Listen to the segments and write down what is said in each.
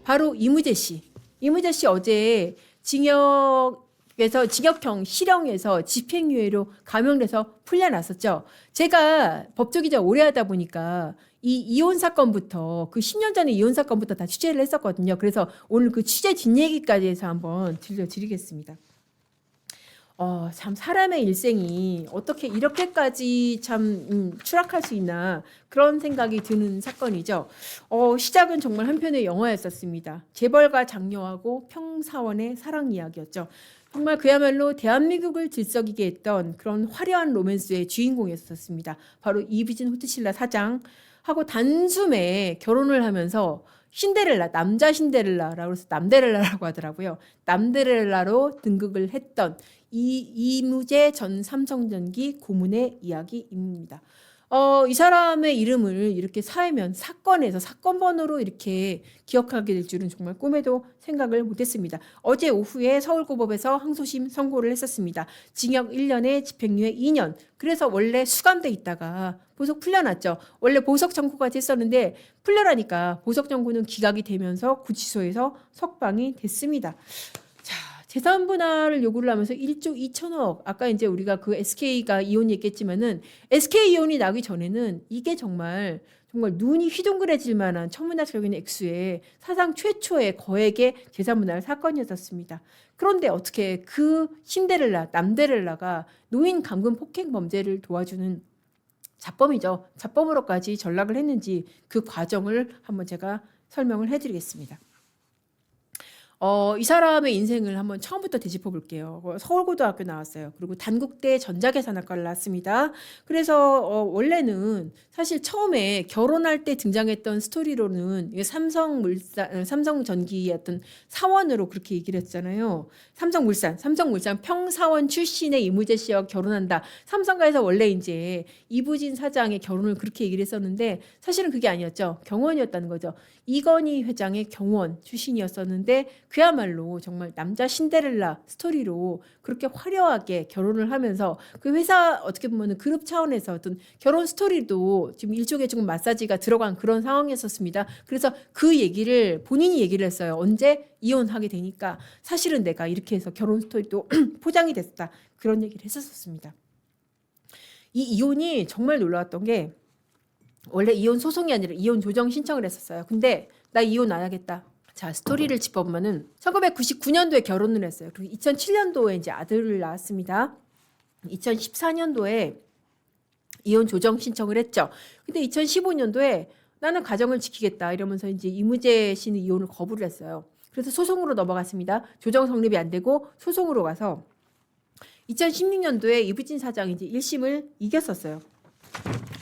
바로 이무재 씨. 이무재 씨 어제 징역형 실형에서 집행유예로 감형돼서 풀려났었죠. 제가 법조기자 오래 하다 보니까 이 이혼 사건부터 그 10년 전에 이혼 사건부터 다 취재를 했었거든요. 그래서 오늘 그 취재 뒷얘기까지 해서 한번 들려드리겠습니다. 참 사람의 일생이 어떻게 이렇게까지 참 추락할 수 있나 그런 생각이 드는 사건이죠. 시작은 정말 한편의 영화였었습니다. 재벌가 장녀하고 평사원의 사랑 이야기였죠. 정말 그야말로 대한민국을 들썩이게 했던 그런 화려한 로맨스의 주인공이었었습니다. 바로 이부진 호트신라 사장하고 단숨에 결혼을 하면서 신데렐라, 남자 신데렐라라고 해서 남데렐라라고 하더라고요. 남데렐라로 등극을 했던 이무재 전 삼성전기 고문의 이야기입니다. 이 사람의 이름을 이렇게 사건에서 사건 번호로 이렇게 기억하게 될 줄은 정말 꿈에도 생각을 못했습니다. 어제 오후에 서울고법에서 항소심 선고를 했었습니다. 징역 1년에 집행유예 2년. 그래서 원래 수감돼 있다가 보석 풀려났죠. 원래 보석 청구까지 했었는데 풀려나니까 보석 청구는 기각이 되면서 구치소에서 석방이 됐습니다. 재산 분할을 요구를 하면서 1조 2천억. 아까 이제 우리가 그 SK가 이혼 얘기했지만은 SK 이혼이 나기 전에는 이게 정말 눈이 휘둥그레질 만한 천문학적인 액수의 사상 최초의 거액의 재산 분할 사건이었습니다. 그런데 어떻게 그 신데렐라, 남데렐라가 노인 감금 폭행 범죄를 도와주는 자범이죠. 자범으로까지 전락을 했는지 그 과정을 한번 제가 설명을 해드리겠습니다. 이 사람의 인생을 한번 처음부터 되짚어 볼게요. 서울고등학교 나왔어요. 그리고 단국대 전자계산학과를 나왔습니다. 그래서 원래는 사실 처음에 결혼할 때 등장했던 스토리로는 삼성전기의 어떤 사원으로 그렇게 얘기를 했잖아요. 삼성물산 평사원 출신의 이무재 씨와 결혼한다. 삼성가에서 원래 이제 이부진 사장의 결혼을 그렇게 얘기를 했었는데 사실은 그게 아니었죠. 경원이었다는 거죠. 이건희 회장의 경원 출신이었었는데 그야말로 정말 남자 신데렐라 스토리로 그렇게 화려하게 결혼을 하면서 그 회사 어떻게 보면 그룹 차원에서 어떤 결혼 스토리도 지금 일종의 조금 마사지가 들어간 그런 상황이었었습니다. 그래서 그 얘기를 본인이 얘기를 했어요. 언제 이혼하게 되니까 사실은 내가 이렇게 해서 결혼 스토리도 포장이 됐다. 그런 얘기를 했었습니다. 이 이혼이 정말 놀라웠던 게 원래 이혼 소송이 아니라 이혼 조정 신청을 했었어요. 근데 나 이혼 안 하겠다. 자, 스토리를 짚어보면은 1999년도에 결혼을 했어요. 그리고 2007년도에 이제 아들을 낳았습니다. 2014년도에 이혼 조정 신청을 했죠. 근데 2015년도에 나는 가정을 지키겠다 이러면서 이제 이무재 씨는 이혼을 거부를 했어요. 그래서 소송으로 넘어갔습니다. 조정 성립이 안 되고 소송으로 가서 2016년도에 이부진 사장이 이제 1심을 이겼었어요.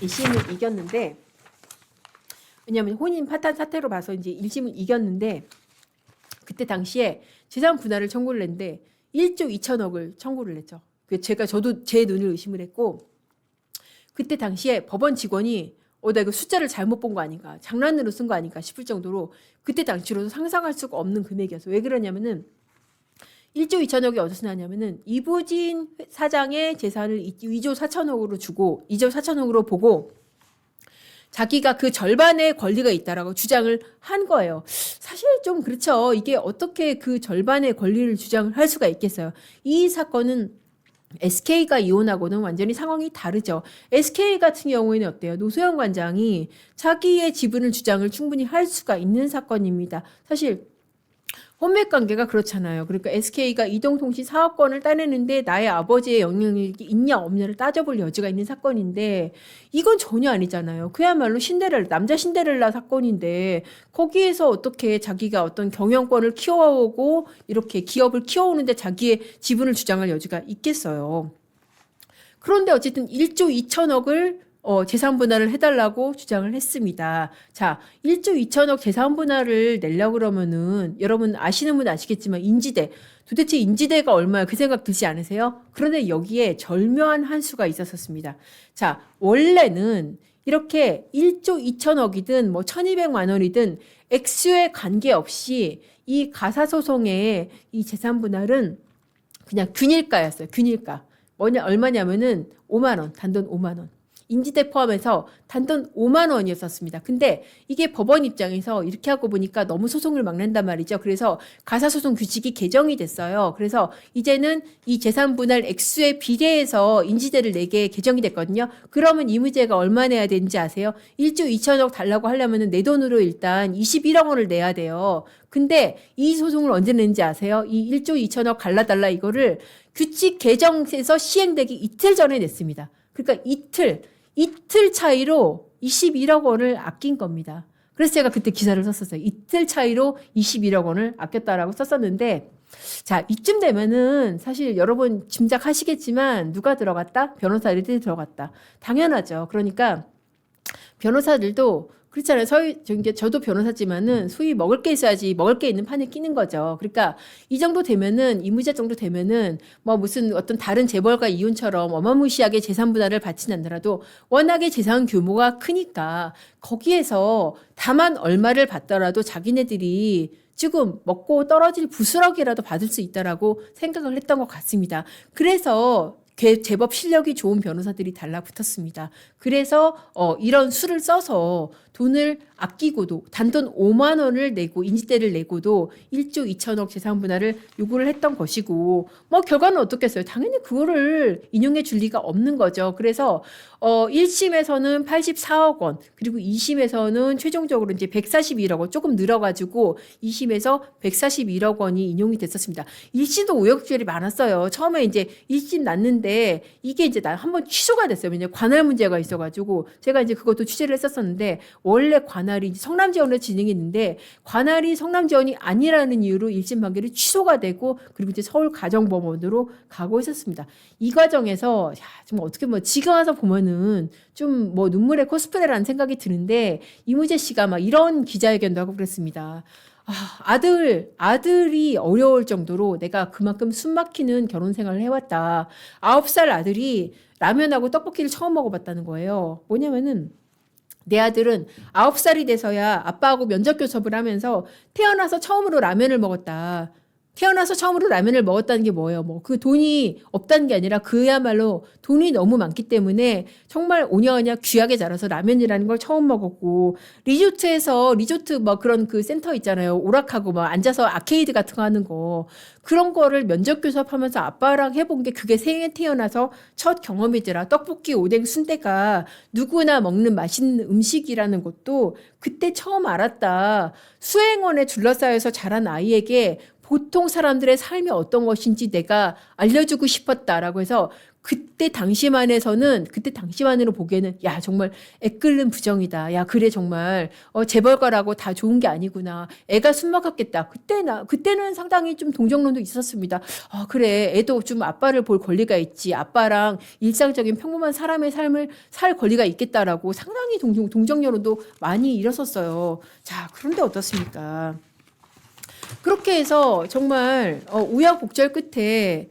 1심을 이겼는데 왜냐하면 혼인 파탄 사태로 봐서 이제 1심을 이겼는데 그때 당시에 재산 분할을 청구를 했는데 1조 2천억을 청구를 했죠. 저도 제 눈을 의심을 했고 그때 당시에 법원 직원이 나 이거 숫자를 잘못 본 거 아닌가 장난으로 쓴 거 아닌가 싶을 정도로 그때 당시로도 상상할 수가 없는 금액이었어요. 왜 그러냐면은 1조 2천억이 어디서 나냐면은 이부진 사장의 재산을 2조 4천억으로 주고 2조 4천억으로 보고 자기가 그 절반의 권리가 있다라고 주장을 한 거예요. 사실 좀 그렇죠. 이게 어떻게 그 절반의 권리를 주장을 할 수가 있겠어요. 이 사건은 SK가 이혼하고는 완전히 상황이 다르죠. SK 같은 경우에는 어때요? 노소영 관장이 자기의 지분을 주장을 충분히 할 수가 있는 사건입니다. 사실 혼맥 관계가 그렇잖아요. 그러니까 SK가 이동통신 사업권을 따내는데 나의 아버지의 영향력이 있냐 없냐를 따져볼 여지가 있는 사건인데 이건 전혀 아니잖아요. 그야말로 남자 신데렐라 사건인데 거기에서 어떻게 자기가 어떤 경영권을 키워오고 이렇게 기업을 키워오는데 자기의 지분을 주장할 여지가 있겠어요. 그런데 어쨌든 1조 2천억을 재산 분할을 해달라고 주장을 했습니다. 자, 1조 2천억 재산 분할을 내려고 그러면은 여러분 아시는 분 아시겠지만 도대체 인지대가 얼마야 그 생각 들지 않으세요? 그런데 여기에 절묘한 한 수가 있었습니다. 자, 원래는 이렇게 1조 2천억이든 뭐 1200만 원이든 액수에 관계없이 이 가사소송의 이 재산 분할은 그냥 균일가였어요. 균일가. 얼마냐면은 5만 원, 단돈 5만 원. 인지대 포함해서 단돈 5만 원이었었습니다. 근데 이게 법원 입장에서 이렇게 하고 보니까 너무 소송을 막는단 말이죠. 그래서 가사소송 규칙이 개정이 됐어요. 그래서 이제는 이 재산 분할 액수에 비례해서 인지대를 내게 개정이 됐거든요. 그러면 이무제가 얼마 내야 되는지 아세요? 1조 2천억 달라고 하려면 내 돈으로 일단 21억 원을 내야 돼요. 근데 이 소송을 언제 냈는지 아세요? 이 1조 2천억 갈라달라 이거를 규칙 개정에서 시행되기 이틀 전에 냈습니다. 그러니까 이틀 차이로 21억 원을 아낀 겁니다. 그래서 제가 그때 기사를 썼었어요. 이틀 차이로 21억 원을 아꼈다라고 썼었는데, 자, 이쯤 되면은 사실 여러분 짐작하시겠지만 누가 들어갔다? 변호사들이 들어갔다. 당연하죠. 그러니까 변호사들도 그렇잖아요. 저도 변호사지만은 소위 먹을 게 있어야지 먹을 게 있는 판에 끼는 거죠. 그러니까 이 정도 되면은 이무자 정도 되면은 뭐 무슨 어떤 다른 재벌가 이혼처럼 어마무시하게 재산 분할을 받지는 않더라도 워낙에 재산 규모가 크니까 거기에서 다만 얼마를 받더라도 자기네들이 지금 먹고 떨어질 부스러기라도 받을 수 있다라고 생각을 했던 것 같습니다. 그래서 제법 실력이 좋은 변호사들이 달라붙었습니다. 그래서 이런 수를 써서 돈을 아끼고도 단돈 5만 원을 내고 인지대를 내고도 1조 2천억 재산 분할을 요구를 했던 것이고 뭐 결과는 어떻겠어요? 당연히 그거를 인용해 줄 리가 없는 거죠. 그래서 1심에서는 84억 원 그리고 2심에서는 최종적으로 이제 141억 원 조금 늘어가지고 2심에서 141억 원이 인용이 됐었습니다. 1심도 우여곡절이 많았어요. 처음에 이제 1심 났는데 이게 이제 한번 취소가 됐어요. 왜냐면 관할 문제가 있어가지고 제가 이제 그것도 취재를 했었었는데 원래 관할이 성남지원으로 진행했는데 관할이 성남지원이 아니라는 이유로 1심 판결이 취소가 되고 그리고 이제 서울가정법원으로 가고 있었습니다. 이 과정에서 좀 어떻게 뭐 지금 와서 보면은 좀 뭐 눈물의 코스프레라는 생각이 드는데 이무재 씨가 막 이런 기자회견도 하고 그랬습니다. 아들이 어려울 정도로 내가 그만큼 숨막히는 결혼 생활을 해왔다. 9살 아들이 라면하고 떡볶이를 처음 먹어봤다는 거예요. 뭐냐면은 내 아들은 9살이 돼서야 아빠하고 면접 교섭을 하면서 태어나서 처음으로 라면을 먹었다. 태어나서 처음으로 라면을 먹었다는 게 뭐예요? 뭐 그 돈이 없다는 게 아니라 그야말로 돈이 너무 많기 때문에 정말 오냐오냐 귀하게 자라서 라면이라는 걸 처음 먹었고 리조트 뭐 그런 그 센터 있잖아요. 오락하고 막 앉아서 아케이드 같은 거 하는 거 그런 거를 면접 교섭하면서 아빠랑 해본 게 그게 생에 태어나서 첫 경험이더라. 떡볶이, 오뎅, 순대가 누구나 먹는 맛있는 음식이라는 것도 그때 처음 알았다. 수행원에 둘러싸여서 자란 아이에게 보통 사람들의 삶이 어떤 것인지 내가 알려주고 싶었다라고 해서 그때 당시만으로 보기에는 야 정말 애끓는 부정이다. 야 그래 정말 재벌가라고 다 좋은 게 아니구나. 애가 숨막혔겠다. 그때는 상당히 좀 동정론도 있었습니다. 그래 애도 좀 아빠를 볼 권리가 있지. 아빠랑 일상적인 평범한 사람의 삶을 살 권리가 있겠다라고 상당히 동정론도 많이 일었었어요. 자 그런데 어떻습니까? 그렇게 해서 정말 우여곡절 끝에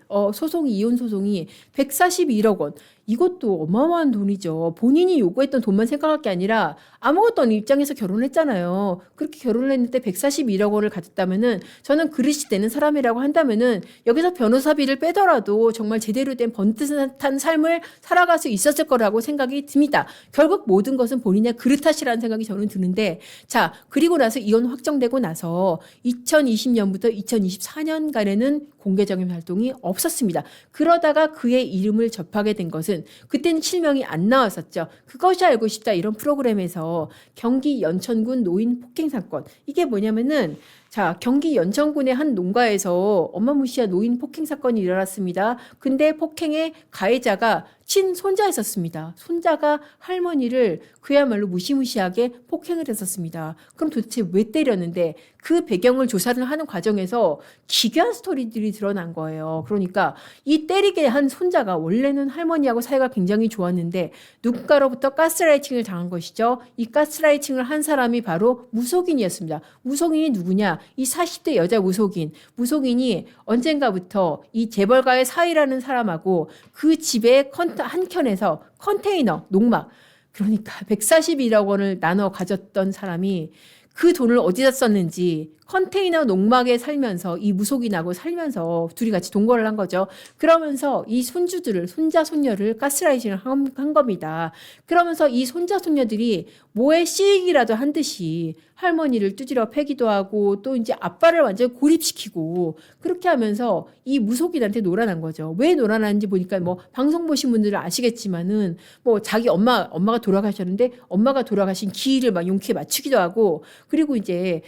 이혼 소송이 141억 원. 이것도 어마어마한 돈이죠. 본인이 요구했던 돈만 생각할 게 아니라 아무것도 없는 입장에서 결혼했잖아요. 그렇게 결혼을 했는데 141억 원을 가졌다면은 저는 그릇이 되는 사람이라고 한다면은 여기서 변호사비를 빼더라도 정말 제대로 된 번듯한 삶을 살아갈 수 있었을 거라고 생각이 듭니다. 결국 모든 것은 본인의 그릇 탓이라는 생각이 저는 드는데 자 그리고 나서 이혼 확정되고 나서 2020년부터 2024년간에는 공개적인 활동이 없었습니다. 그러다가 그의 이름을 접하게 된 것은 그때는 실명이 안 나왔었죠. 그것이 알고 싶다 이런 프로그램에서 경기 연천군 노인 폭행 사건 이게 뭐냐면은 자 경기 연천군의 한 농가에서 어마무시한 노인 폭행 사건이 일어났습니다. 근데 폭행의 가해자가 친손자였었습니다. 손자가 할머니를 그야말로 무시무시하게 폭행을 했었습니다. 그럼 도대체 왜 때렸는데 그 배경을 조사를 하는 과정에서 기괴한 스토리들이 드러난 거예요. 그러니까 이 때리게 한 손자가 원래는 할머니하고 사이가 굉장히 좋았는데 누군가로부터 가스라이팅을 당한 것이죠. 이 가스라이팅을 한 사람이 바로 무속인이었습니다. 무속인이 누구냐? 이 40대 여자 무속인이 언젠가부터 이 재벌가의 사위라는 사람하고 그 집의 한 켠에서 컨테이너, 농막 그러니까 141억 원을 나눠 가졌던 사람이 그 돈을 어디다 썼는지 컨테이너 농막에 살면서 이 무속이 나고 살면서 둘이 같이 동거를 한 거죠. 그러면서 이 손주들을 손자 손녀를 가스라이팅을 한 겁니다. 그러면서 이 손자 손녀들이 뭐에 씌이기라도 한 듯이 할머니를 두드려 패기도 하고 또 이제 아빠를 완전히 고립시키고 그렇게 하면서 이 무속인한테 놀아난 거죠. 왜 놀아나는지 보니까 뭐 방송 보신 분들은 아시겠지만은 뭐 자기 엄마가 돌아가셨는데 엄마가 돌아가신 기일을 막 용케 맞추기도 하고 그리고 이제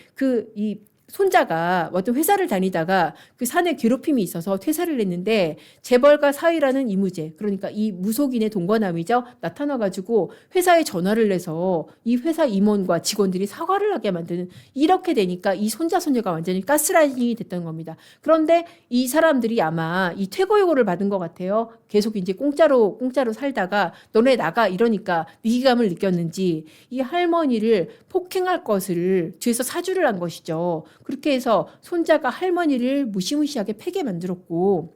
이 손자가 어떤 회사를 다니다가 그 사내 괴롭힘이 있어서 퇴사를 했는데 재벌가 사위라는 이무제 그러니까 이 무속인의 동거남이죠. 나타나가지고 회사에 전화를 내서 이 회사 임원과 직원들이 사과를 하게 만드는 이렇게 되니까 이 손자 손녀가 완전히 가스라이팅이 됐던 겁니다. 그런데 이 사람들이 아마 이 퇴거요구를 받은 것 같아요. 계속 이제 공짜로 살다가 너네 나가 이러니까 위기감을 느꼈는지 이 할머니를 폭행할 것을 뒤에서 사주를 한 것이죠. 그렇게 해서 손자가 할머니를 무시무시하게 패게 만들었고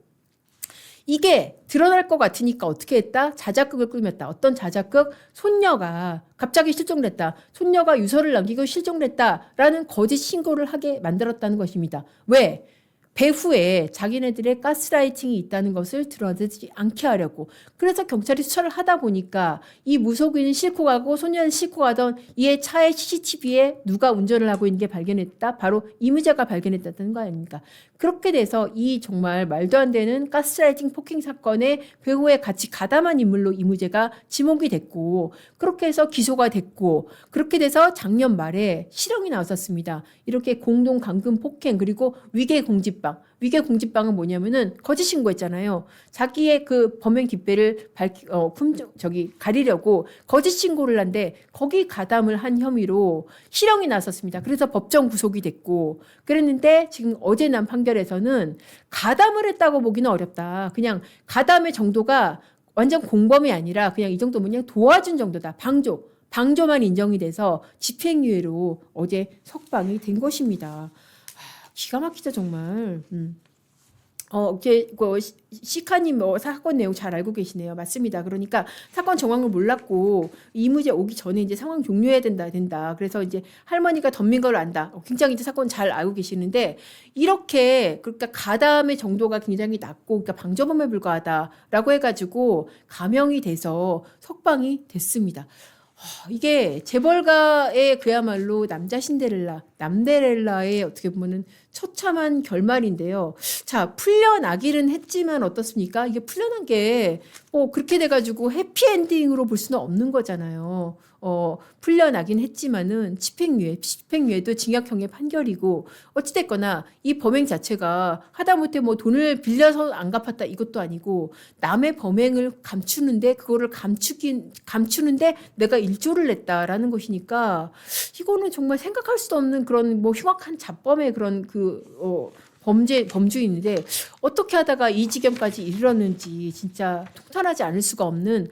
이게 드러날 것 같으니까 어떻게 했다? 자작극을 꾸몄다. 어떤 자작극? 손녀가 갑자기 실종됐다. 손녀가 유서를 남기고 실종됐다라는 거짓 신고를 하게 만들었다는 것입니다. 왜? 배후에 자기네들의 가스라이팅이 있다는 것을 드러내지 않게 하려고. 그래서 경찰이 수사를 하다 보니까 이 무속인은 싣고 가고 소녀는 싣고 가던 이의 차의 CCTV에 누가 운전을 하고 있는 게 발견했다. 바로 이무자가 발견했다는 거 아닙니까? 그렇게 돼서 이 정말 말도 안 되는 가스라이팅 폭행 사건의 배후에 같이 가담한 인물로 이무제가 지목이 됐고 그렇게 해서 기소가 됐고 그렇게 돼서 작년 말에 실형이 나왔었습니다. 이렇게 공동 감금 폭행 그리고 위계 공직방. 위계 공직방은 뭐냐면은 거짓 신고했잖아요. 자기의 그 범행 뒷배를 가리려고 거짓 신고를 한데 거기 가담을 한 혐의로 실형이 났었습니다. 그래서 법정 구속이 됐고 그랬는데 지금 어제 난 판결에서는 가담을 했다고 보기는 어렵다. 그냥 가담의 정도가 완전 공범이 아니라 그냥 이 정도면 그냥 도와준 정도다. 방조만 인정이 돼서 집행유예로 어제 석방이 된 것입니다. 기가 막히죠 정말. 시카님 사건 내용 잘 알고 계시네요. 맞습니다. 그러니까 사건 정황을 몰랐고 이무제 오기 전에 이제 상황 종료해야 된다. 그래서 이제 할머니가 덤빈 걸 안다. 굉장히 이제 사건 잘 알고 계시는데 이렇게 그러니까 가담의 정도가 굉장히 낮고 그러니까 방조범에 불과하다라고 해가지고 감형이 돼서 석방이 됐습니다. 이게 재벌가의 그야말로 남데렐라의 어떻게 보면은 처참한 결말인데요. 자, 풀려나기는 했지만 어떻습니까? 이게 풀려난 게 그렇게 돼가지고 해피엔딩으로 볼 수는 없는 거잖아요. 풀려나긴 했지만은 집행유예도 징역형의 판결이고 어찌됐거나 이 범행 자체가 하다못해 뭐 돈을 빌려서 안 갚았다 이것도 아니고 남의 범행을 감추는데 그거를 감추는데 내가 일조를 냈다라는 것이니까 이거는 정말 생각할 수도 없는 그런 뭐 흉악한 잡범의 그런 범주인데 어떻게 하다가 이 지경까지 이르렀는지 진짜 통탄하지 않을 수가 없는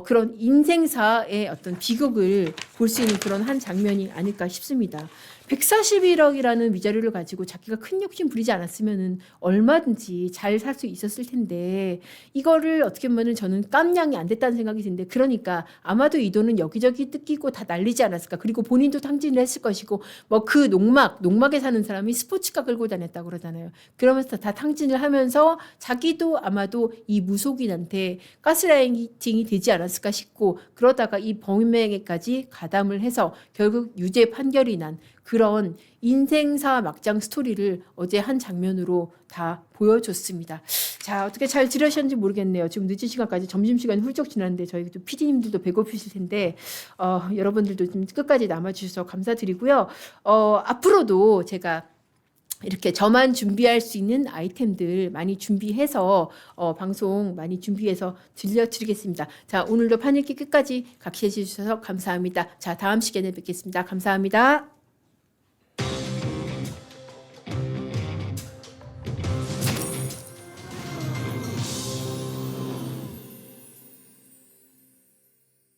그런 인생사의 어떤 비극을 볼 수 있는 그런 한 장면이 아닐까 싶습니다. 141억이라는 위자료를 가지고 자기가 큰 욕심 부리지 않았으면은 얼마든지 잘 살 수 있었을 텐데 이거를 어떻게 보면은 저는 깜냥이 안 됐다는 생각이 드는데 그러니까 아마도 이 돈은 여기저기 뜯기고 다 날리지 않았을까. 그리고 본인도 탕진을 했을 것이고 뭐 그 농막에 사는 사람이 스포츠카 끌고 다녔다고 그러잖아요. 그러면서 다 탕진을 하면서 자기도 아마도 이 무속인한테 가스라이팅이 되지 않았을까 싶고 그러다가 이 범행에까지 가담을 해서 결국 유죄 판결이 난 그런 인생사 막장 스토리를 어제 한 장면으로 다 보여줬습니다. 자, 어떻게 잘 들으셨는지 모르겠네요. 지금 늦은 시간까지 점심시간이 훌쩍 지났는데 저희 또 PD님들도 배고프실 텐데 여러분들도 좀 끝까지 남아주셔서 감사드리고요. 앞으로도 제가 이렇게 저만 준비할 수 있는 아이템들 많이 준비해서 방송 많이 준비해서 들려드리겠습니다. 자, 오늘도 판읽기 끝까지 같이 해주셔서 감사합니다. 자, 다음 시간에 뵙겠습니다. 감사합니다.